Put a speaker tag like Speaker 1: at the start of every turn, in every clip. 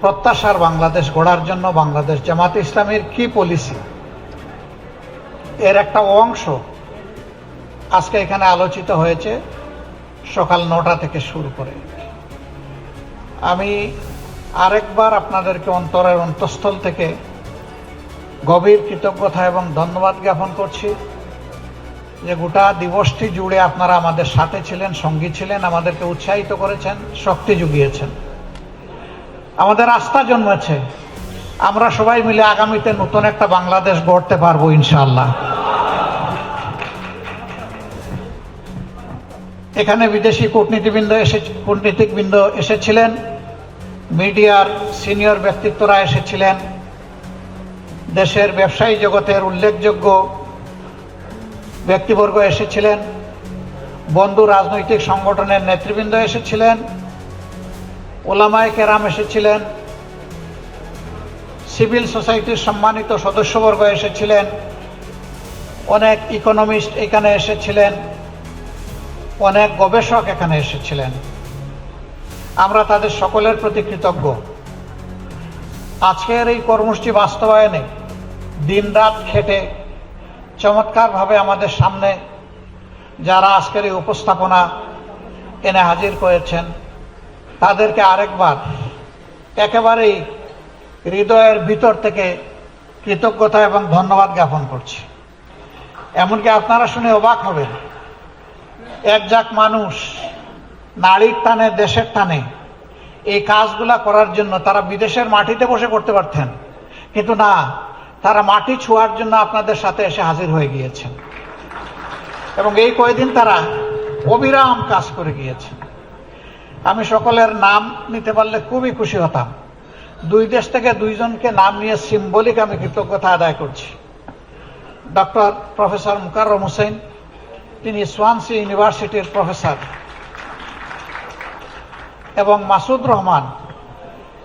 Speaker 1: প্রত্যাশার বাংলাদেশ গড়ার জন্য বাংলাদেশ জামাতে ইসলামীর কি পলিসি, এর একটা অংশ আজকে এখানে আলোচিত হয়েছে সকাল 9টা থেকে শুরু করে। আমি আরেকবার আপনাদেরকে অন্তরের অন্তঃস্থল থেকে গভীর কৃতজ্ঞতা এবং ধন্যবাদ জ্ঞাপন করছি যে গোটা দিবসটি জুড়ে আপনারা আমাদের সাথে ছিলেন, সঙ্গী ছিলেন, আমাদেরকে উৎসাহিত করেছেন, শক্তি জুগিয়েছেন, আমাদের আস্থা জন্মেছে। আমরা সবাই মিলে আগামীতে নতুন একটা বাংলাদেশ গড়তে পারবো ইনশাআল্লাহ। এখানে বিদেশি কূটনীতিবৃন্দ এসেছিলেন, মিডিয়ার সিনিয়র ব্যক্তিত্বরা এসেছিলেন, দেশের ব্যবসায়ী জগতের উল্লেখযোগ্য ব্যক্তিবর্গ এসেছিলেন, বন্ধু রাজনৈতিক সংগঠনের নেতৃবৃন্দ এসেছিলেন, ওলামায়ে কেরাম এসেছিলেন, সিভিল সোসাইটির সম্মানিত সদস্যবর্গ এসেছিলেন, অনেক ইকোনমিস্ট এখানে এসেছিলেন, অনেক গবেষক এখানে এসেছিলেন। আমরা তাদের সকলের প্রতি কৃতজ্ঞ। আজকের এই কর্মসূচি বাস্তবায়নে দিনরাত খেটে চমৎকারভাবে আমাদের সামনে যারা আজকের এই উপস্থাপনা এনে হাজির করেছেন তাদেরকে আরেকবার একেবারেই হৃদয়ের ভিতর থেকে কৃতজ্ঞতা এবং ধন্যবাদ জ্ঞাপন করছি। এমনকি আপনারা শুনে অবাক হবেন, একজাক মানুষ নারীর টানে, দেশের টানে এই কাজগুলা করার জন্য তারা বিদেশের মাটিতে বসে করতে পারতেন, কিন্তু না, তারা মাটি ছোঁয়ার জন্য আপনাদের সাথে এসে হাজির হয়ে গিয়েছেন এবং এই কয়েকদিন তারা অবিরাম কাজ করে গিয়েছেন। আমি সকলের নাম নিতে পারলে খুবই খুশি হতাম। দুই দেশ থেকে দুইজনকে নাম নিয়ে সিম্বলিক আমি কৃতজ্ঞতা আদায় করছি। ডক্টর প্রফেসর মুকাররম হোসেন, তিনি সোয়ানসি ইউনিভার্সিটির প্রফেসর, এবং মাসুদ রহমান,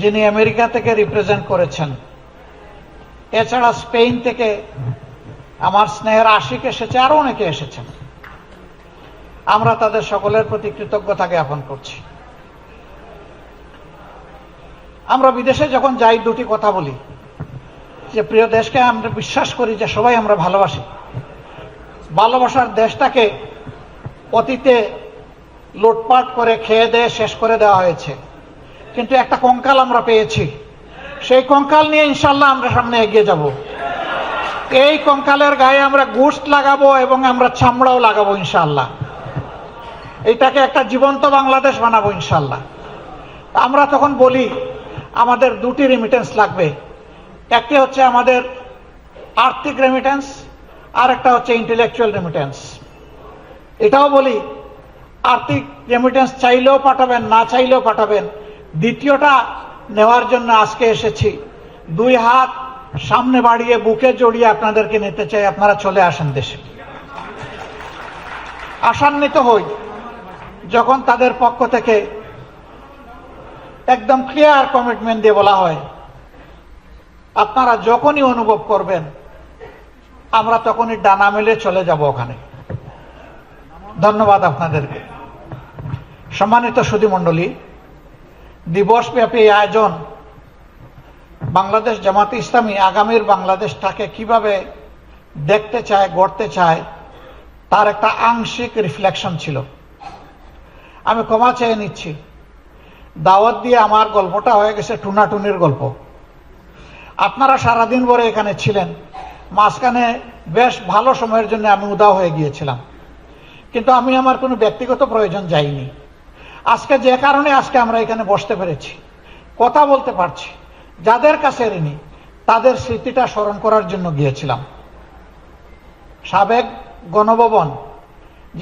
Speaker 1: যিনি আমেরিকা থেকে রিপ্রেজেন্ট করেছেন। এছাড়া স্পেন থেকে আমার স্নেহের আশিক এসেছে, আরো অনেকে এসেছেন। আমরা তাদের সকলের প্রতি কৃতজ্ঞতা জ্ঞাপন করছি। আমরা বিদেশে যখন যাই দুটি কথা বলি যে প্রিয় দেশকে আমরা বিশ্বাস করি যে সবাই আমরা ভালোবাসি। ভালোবাসার দেশটাকে অতীতে লুটপাট করে খেয়ে দিয়ে শেষ করে দেওয়া হয়েছে, কিন্তু একটা কঙ্কাল আমরা পেয়েছি। সেই কঙ্কাল নিয়ে ইনশাল্লাহ আমরা সামনে এগিয়ে যাব। এই কঙ্কালের গায়ে আমরা গোশত লাগাবো এবং আমরা চামড়াও লাগাবো ইনশাল্লাহ। এইটাকে একটা জীবন্ত বাংলাদেশ বানাবো ইনশাল্লাহ। আমরা তখন বলি আমাদের দুটি রেমিটেন্স লাগবে, একটি হচ্ছে আমাদের আর্থিক রেমিটেন্স, আর একটা হচ্ছে ইন্টেলেকচুয়াল রেমিটেন্স। এটাও বলি আর্থিক রেমিটেন্স চাইলেও পাঠাবেন, না চাইলেও পাঠাবেন। দ্বিতীয়টা নেওয়ার জন্য আজকে এসেছি। দুই হাত সামনে বাড়িয়ে বুকে জড়িয়ে আপনাদেরকে নিতে চাই, আপনারা চলে আসেন দেশে। আশান্বিত হই যখন তাদের পক্ষ থেকে একদম ক্লিয়ার কমিটমেন্ট দিয়ে বলা হয় আপনারা যখনই অনুভব করবেন আমরা তখনই ডানা মেলে চলে যাব ওখানে। ধন্যবাদ আপনাদেরকে। সম্মানিত সুধীমণ্ডলী, দিবসব্যাপী এই আয়োজন বাংলাদেশ জামাতে ইসলামী আগামীর বাংলাদেশটাকে কিভাবে দেখতে চায়, গড়তে চায়, তার একটা আংশিক রিফ্লেকশন ছিল। আমি ক্ষমা চেয়ে নিচ্ছি, দাওয়াত দিয়ে আমার গল্পটা হয়ে গেছে টুনাটুনির গল্প। আপনারা সারাদিন ভরে এখানে ছিলেন, মাঝখানে বেশ ভালো সময়ের জন্য আমি উদাও হয়ে গিয়েছিলাম, কিন্তু আমি আমার কোনো ব্যক্তিগত প্রয়োজন যাইনি। আজকে যে কারণে আজকে আমরা এখানে বসতে পেরেছি, কথা বলতে পারছি, যাদের কাছে ঋণী তাদের স্মৃতিটা স্মরণ করার জন্য গিয়েছিলাম। সাবেক গণভবন,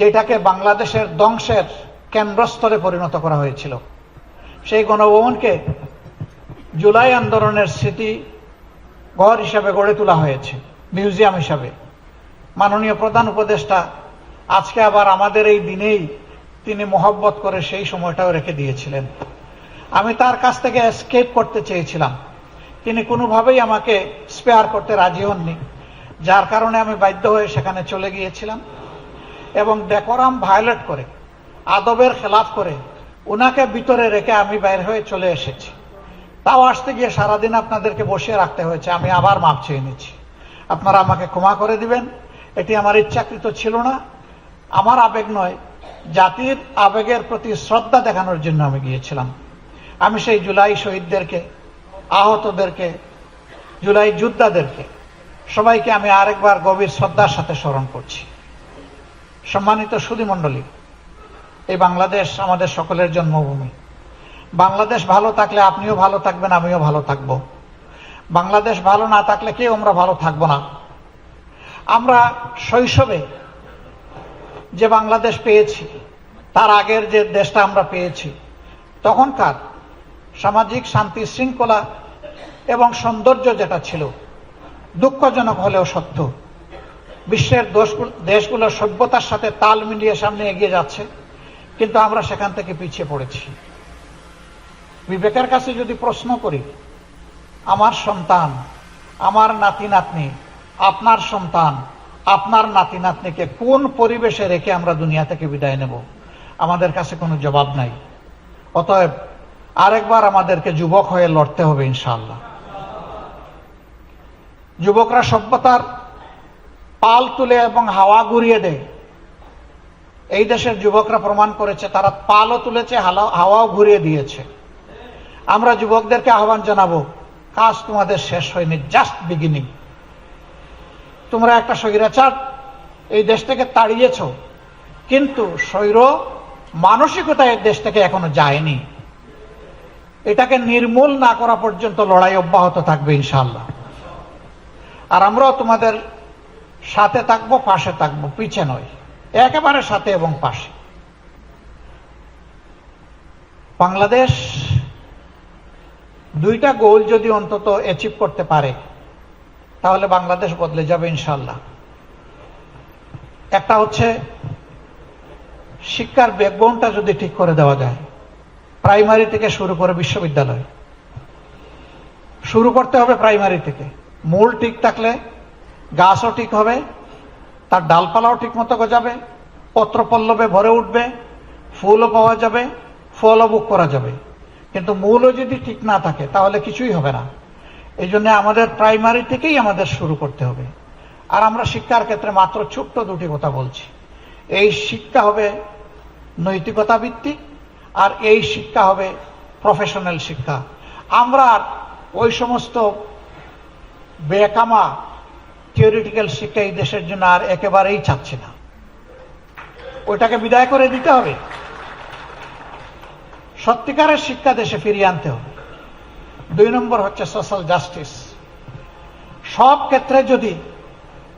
Speaker 1: যেটাকে বাংলাদেশের ধ্বংসের কেন্দ্রস্থলে পরিণত করা হয়েছিল, সেই গণভবনকে জুলাই আন্দোলনের স্মৃতি ঘর হিসাবে গড়ে তোলা হয়েছে, মিউজিয়াম হিসাবে। মাননীয় প্রধান উপদেষ্টা আজকে আবার আমাদের এই দিনেই তিনি মহব্বত করে সেই সময়টাও রেখে দিয়েছিলেন। আমি তার কাছ থেকে এসকেপ করতে চেয়েছিলাম, তিনি কোনোভাবেই আমাকে স্পেয়ার করতে রাজি হননি, যার কারণে আমি বাধ্য হয়ে সেখানে চলে গিয়েছিলাম এবং ডেকোরাম ভায়োলেট করে, আদবের খেলাফ করে ওনাকে ভিতরে রেখে আমি বাইরে হয়ে চলে এসেছি। তাও আসতে গিয়ে সারাদিন আপনাদেরকে বসিয়ে রাখতে হয়েছে। আমি আবার মাপ চেয়ে নিচ্ছি, আপনারা আমাকে ক্ষমা করে দিবেন। এটি আমার ইচ্ছাকৃত ছিল না, আমার আবেগ নয়, জাতির আবেগের প্রতি শ্রদ্ধা দেখানোর জন্য আমি গিয়েছিলাম। আমি সেই জুলাই শহীদদেরকে, আহতদেরকে, জুলাই যোদ্ধাদেরকে সবাইকে আমি আরেকবার গভীর শ্রদ্ধার সাথে স্মরণ করছি। সম্মানিত সুধীমণ্ডলী, এই বাংলাদেশ আমাদের সকলের জন্মভূমি। বাংলাদেশ ভালো থাকলে আপনিও ভালো থাকবেন, আমিও ভালো থাকব। বাংলাদেশ ভালো না থাকলে কেউ আমরা ভালো থাকব না। আমরা শৈশবে যে বাংলাদেশ পেয়েছি, তার আগের যে দেশটা আমরা পেয়েছি, তখনকার সামাজিক শান্তি শৃঙ্খলা এবং সৌন্দর্য যেটা ছিল, দুঃখজনক হলেও সত্য, বিশ্বের দেশগুলোর সভ্যতার সাথে তাল মিলিয়ে সামনে এগিয়ে যাচ্ছে, কিন্তু আমরা সেখান থেকে পিছিয়ে পড়েছি। বিবেকের কাছে যদি প্রশ্ন করি, আমার সন্তান, আমার নাতি নাতনি, আপনার সন্তান, আপনার নাতি নাতনিকে কোন পরিবেশে রেখে আমরা দুনিয়া থেকে বিদায় নেব, আমাদের কাছে কোনো জবাব নাই। অতএব আরেকবার আমাদেরকে যুবক হয়ে লড়তে হবে ইনশাআল্লাহ। যুবকরা সভ্যতার পাল তুলে এবং হাওয়া ঘুরিয়ে দেয়। এই দেশের যুবকরা প্রমাণ করেছে, তারা পালও তুলেছে, হাওয়াও ঘুরিয়ে দিয়েছে। আমরা যুবকদেরকে আহ্বান জানাবো, কাজ তোমাদের শেষ হয়নি, জাস্ট বিগিনিং। তোমরা একটা স্বৈরাচার এই দেশ থেকে তাড়িয়েছ, কিন্তু স্বৈর মানসিকতা এই দেশ থেকে এখনো যায়নি। এটাকে নির্মূল না করা পর্যন্ত লড়াই অব্যাহত থাকবে ইনশাআল্লাহ। আর আমরাও তোমাদের সাথে থাকবো, পাশে থাকবো, পিছে নয়, একেবারে সাথে এবং পাশে। বাংলাদেশ দুইটা গোল যদি অন্তত অ্যাচিভ করতে পারে, তাহলে বাংলাদেশ বদলে যাবে ইনশাআল্লাহ। একটা হচ্ছে শিক্ষার ব্যাকবোনটা যদি ঠিক করে দেওয়া যায়, প্রাইমারি থেকে শুরু করে বিশ্ববিদ্যালয়, শুরু করতে হবে প্রাইমারি থেকে। মূল ঠিক থাকলে গাছও ঠিক হবে, তার ডালপালাও ঠিক মতো গজাবে, পত্রপল্লবে ভরে উঠবে, ফুলও পাওয়া যাবে, ফলও ভোগ করা যাবে। কিন্তু মূলও যদি ঠিক না থাকে তাহলে কিছুই হবে না। এই জন্য আমাদের প্রাইমারি থেকেই আমাদের শুরু করতে হবে। আর আমরা শিক্ষার ক্ষেত্রে মাত্র ছোট্ট দুটি কথা বলছি। এই শিক্ষা হবে নৈতিকতা ভিত্তিক, আর এই শিক্ষা হবে প্রফেশনাল শিক্ষা। আমরা ওই সমস্ত বেকামা থিওরিটিক্যাল শিক্ষা এই দেশের জন্য আর একেবারেই চাচ্ছি না। ওইটাকে বিদায় করে দিতে হবে। সত্যিকারের শিক্ষা দেশে ফিরিয়ে আনতে হবে। 2 নম্বর হচ্ছে সোশ্যাল জাস্টিস। সব ক্ষেত্রে যদি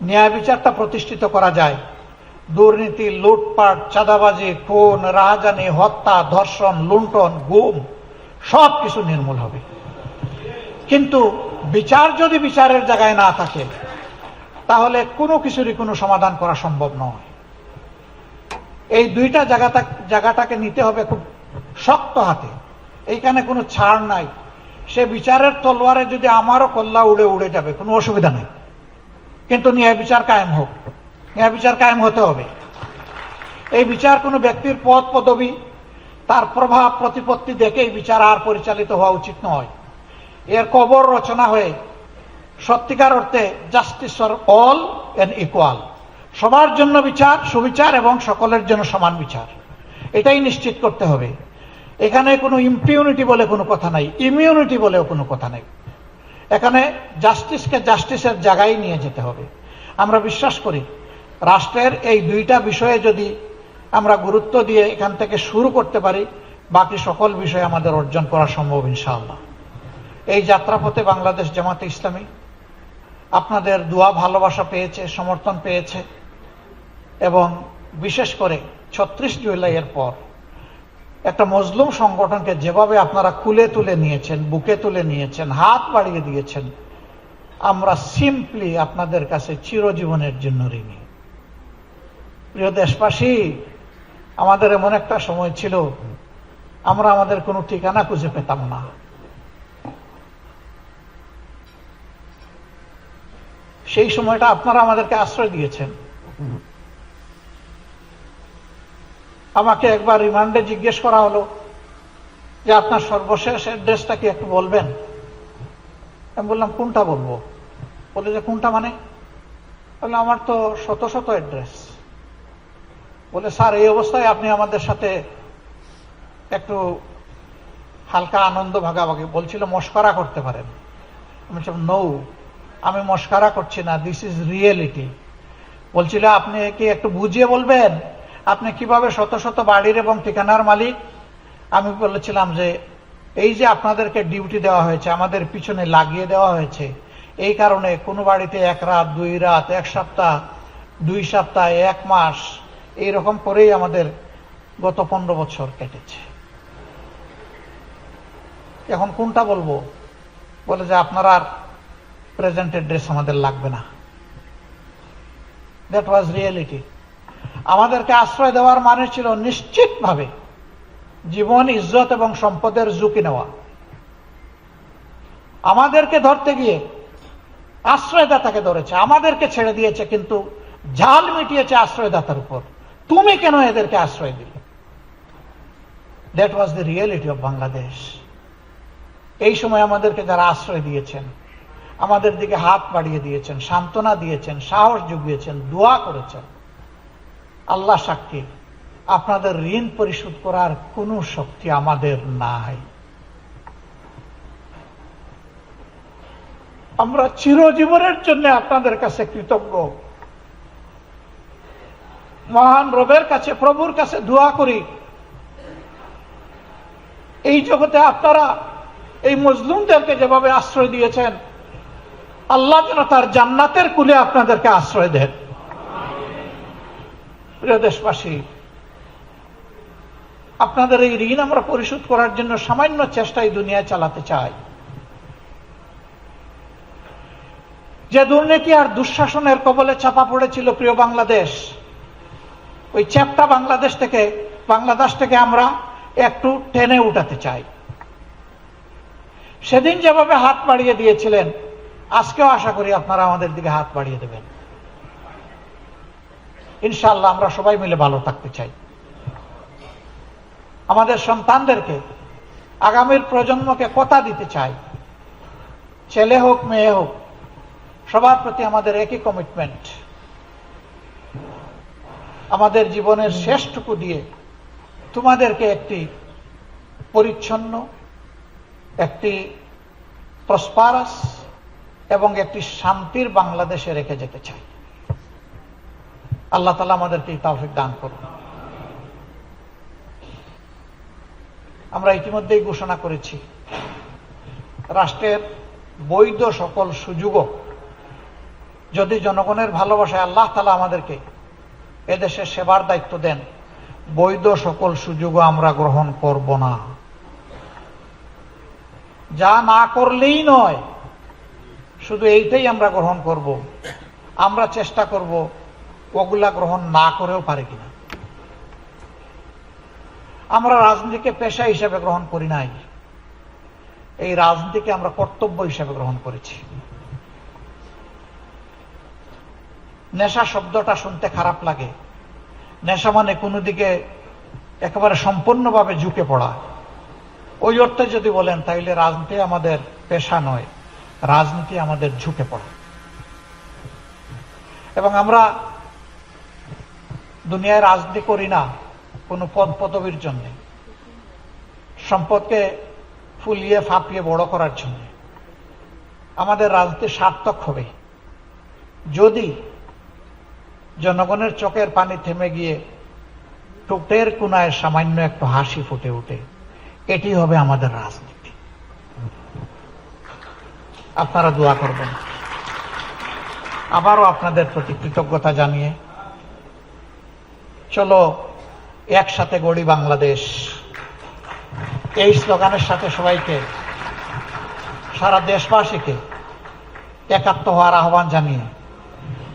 Speaker 1: ন্যায় বিচারটা প্রতিষ্ঠিত করা যায়, দুর্নীতি, লুটপাট, চাঁদাবাজি, খুন, রাহাজানি, হত্যা, ধর্ষণ, লুণ্ঠন, গুম সব কিছু নির্মূল হবে। কিন্তু বিচার যদি বিচারের জায়গায় না থাকে, তাহলে কোনো কিছুরই কোনো সমাধান করা সম্ভব নয়। এই দুইটা জায়গাটাকে নিতে হবে খুব শক্ত হাতে। এইখানে কোনো ছাড় নাই। সে বিচারের তলোয়ারে যদি আমারও কল্লা উড়ে উড়ে যাবে, কোনো অসুবিধা নেই, কিন্তু ন্যায় বিচার কায়েম হোক। ন্যায় বিচার কায়েম হতে হবে। এই বিচার কোনো ব্যক্তির পদ পদবি, তার প্রভাব প্রতিপত্তি দেখে এই বিচার আর পরিচালিত হওয়া উচিত নয়। এর কবর রচনা হয়ে সত্যিকার অর্থে justice for all and equal, সবার জন্য বিচার, সুবিচার এবং সকলের জন্য সমান বিচার, এটাই নিশ্চিত করতে হবে। এখানে কোনো ইম্পিউনিটি বলে কোনো কথা নাই, ইমিউনিটি বলেও কোনো কথা নাই। এখানে জাস্টিসকে জাস্টিসের জায়গায় নিয়ে যেতে হবে। আমরা বিশ্বাস করি রাষ্ট্রের এই দুইটা বিষয়ে যদি আমরা গুরুত্ব দিয়ে এখান থেকে শুরু করতে পারি, বাকি সকল বিষয় আমাদের অর্জন করা সম্ভব ইনশাআল্লাহ। এই যাত্রাপথে বাংলাদেশ জামাতে ইসলামী আপনাদের দোয়া ভালোবাসা পেয়েছে, সমর্থন পেয়েছে, এবং বিশেষ করে 36 জুলাইয়ের পর একটা মজলুম সংগঠনকে যেভাবে আপনারা কুলে তুলে নিয়েছেন, বুকে তুলে নিয়েছেন, হাত বাড়িয়ে দিয়েছেন, আমরা সিম্পলি আপনাদের কাছে চিরজীবনের জন্য ঋণী। প্রিয় দেশবাসী, আমাদের এমন একটা সময় ছিল আমরা আমাদের কোনো ঠিকানা খুঁজে পেতাম না। সেই সময়টা আপনারা আমাদেরকে আশ্রয় দিয়েছেন। আমাকে একবার রিমান্ডে জিজ্ঞেস করা হলো যে আপনার সর্বশেষ অ্যাড্রেসটা কি একটু বলবেন? আমি বললাম কোনটা বলবো? বলে যে কোনটা মানে? বললাম আমার তো শত শত অ্যাড্রেস। বলে স্যার এই অবস্থায় আপনি আমাদের সাথে একটু হালকা আনন্দ ভাগাভাগি বলছিল মস্করা করতে পারেন। আমি বলছিলাম নো, আমি মস্করা করছি না, দিস ইজ রিয়েলিটি। বলছিল আপনি কি একটু বুঝিয়ে বলবেন আপনি কিভাবে শত শত বাড়ির এবং ঠিকানার মালিক? আমি বলেছিলাম যে এই যে আপনাদেরকে ডিউটি দেওয়া হয়েছে, আমাদের পিছনে লাগিয়ে দেওয়া হয়েছে, এই কারণে কোনো বাড়িতে 1 রাত 2 রাত 1 সপ্তাহ 2 সপ্তাহ 1 মাস এইরকম করেই আমাদের গত 15 বছর কেটেছে। এখন কোনটা বলবো? বলে যে আপনার আর প্রেজেন্ট অ্যাড্রেস আমাদের লাগবে না। That was reality. আমাদেরকে আশ্রয় দেওয়ার মানে ছিল নিশ্চিতভাবে জীবন, ইজ্জত এবং সম্পদের ঝুঁকি নেওয়া। আমাদেরকে ধরতে গিয়ে আশ্রয়দাতাকে ধরেছে, আমাদেরকে ছেড়ে দিয়েছে, কিন্তু জাল মিটিয়েছে আশ্রয়দাতার উপর। তুমি কেন এদেরকে আশ্রয় দিলে? That was the reality of Bangladesh. এই সময় আমাদেরকে যারা আশ্রয় দিয়েছেন, আমাদের দিকে হাত বাড়িয়ে দিয়েছেন, সান্ত্বনা দিয়েছেন, সাহস জুগিয়েছেন, দোয়া করেছেন, আল্লাহ সাক্ষী আপনাদের ঋণ পরিশোধ করার কোনো শক্তি আমাদের নাই। আমরা চিরজীবনের জন্য আপনাদের কাছে কৃতজ্ঞ। মহান রবের কাছে, প্রভুর কাছে দোয়া করি এই জগতে আপনারা এই মজলুমদেরকে যেভাবে আশ্রয় দিয়েছেন, আল্লাহ যেন তার জান্নাতের কুলে আপনাদেরকে আশ্রয় দেন। প্রিয় দেশবাসী, আপনাদের এই ঋণ আমরা পরিশোধ করার জন্য সামান্য চেষ্টাই দুনিয়ায় চালাতে চাই। যে দুর্নীতি আর দুঃশাসনের কবলে চাপা পড়েছিল প্রিয় বাংলাদেশ, ওই চ্যাপ্টা বাংলাদেশ থেকে আমরা একটু টেনে উঠাতে চাই। সেদিন যেভাবে হাত বাড়িয়ে দিয়েছিলেন, আজকেও আশা করি আপনারা আমাদের দিকে হাত বাড়িয়ে দেবেন। ইনশাআল্লাহ আমরা সবাই মিলে ভালো থাকতে চাই। আমাদের সন্তানদেরকে, আগামীর প্রজন্মকে কথা দিতে চাই, ছেলে হোক মেয়ে হোক, সবার প্রতি আমাদের একই কমিটমেন্ট। আমাদের জীবনের শেষটুকু দিয়ে তোমাদেরকে একটি পরিচ্ছন্ন, একটি প্রসপারাস এবং একটি শান্তির বাংলাদেশে রেখে যেতে চাই। আল্লাহ তাআলা আমাদেরকে এই তৌফিক দান করুন। আমরা ইতিমধ্যেই ঘোষণা করেছি, রাষ্ট্রের বৈধ সকল সুযোগও যদি জনগণের ভালোবাসায় আল্লাহ তাআলা আমাদেরকে এদেশে সেবার দায়িত্ব দেন, বৈধ সকল সুযোগও আমরা গ্রহণ করব না। যা না করলেই নয়, শুধু এইটাই আমরা গ্রহণ করব। আমরা চেষ্টা করব ওগুলা গ্রহণ না করেও পারে কিনা। আমরা রাজনীতিকে পেশা হিসেবে গ্রহণ করি নাই, এই রাজনীতিকে আমরা কর্তব্য হিসেবে গ্রহণ করেছি। নেশা শব্দটা শুনতে খারাপ লাগে। নেশা মানে কোনো দিকে একেবারে সম্পূর্ণভাবে ঝুঁকে পড়া। ওই অর্থে যদি বলেন তাইলে রাজনীতি আমাদের পেশা নয়, রাজনীতি আমাদের ঝুঁকে পড়া। এবং আমরা দুনিয়ায় রাজনীতি করি না কোনো পদ পদবীর জন্য, সম্পদকে ফুলিয়ে ফাঁপিয়ে বড় করার জন্য। আমাদের রাজনীতি সার্থক হবে যদি জনগণের চোখের পানি থেমে গিয়ে ঠোঁটের কোনায় সামান্য একটু হাসি ফুটে ওঠে। এটি হবে আমাদের রাজনীতি। আপনারা দোয়া করবেন। আবারও আপনাদের প্রতি কৃতজ্ঞতা জানিয়ে চলো একসাথে গড়ি বাংলাদেশ, এই স্লোগানের সাথে সবাইকে, সারা দেশবাসীকে একাত্ম হওয়ার আহ্বান জানিয়ে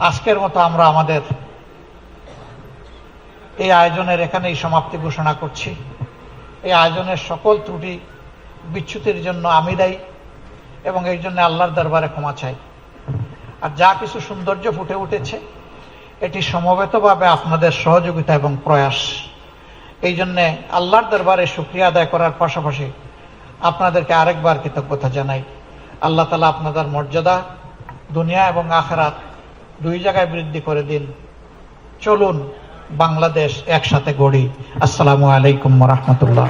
Speaker 1: আজকের মতো আমরা আমাদের এই আয়োজনের এখানেই সমাপ্তি ঘোষণা করছি। এই আয়োজনের সকল ত্রুটি বিচ্যুতির জন্য আমি দায়ী এবং এই জন্য আল্লাহর দরবারে ক্ষমা চাই। আর যা কিছু সৌন্দর্য ফুটে উঠেছে, এটি সমবেতভাবে আপনাদের সহযোগিতা এবং প্রয়াস। এই জন্যে আল্লাহর দরবারে শুকরিয়া আদায় করার পাশাপাশি আপনাদেরকে আরেকবার কৃতজ্ঞতা জানাই। আল্লাহ তাআলা আপনাদের মর্যাদা দুনিয়া এবং আখিরাত দুই জায়গায় বৃদ্ধি করে দিন। চলুন বাংলাদেশ একসাথে গড়ি। আসসালামু আলাইকুম ওয়া রাহমাতুল্লাহ।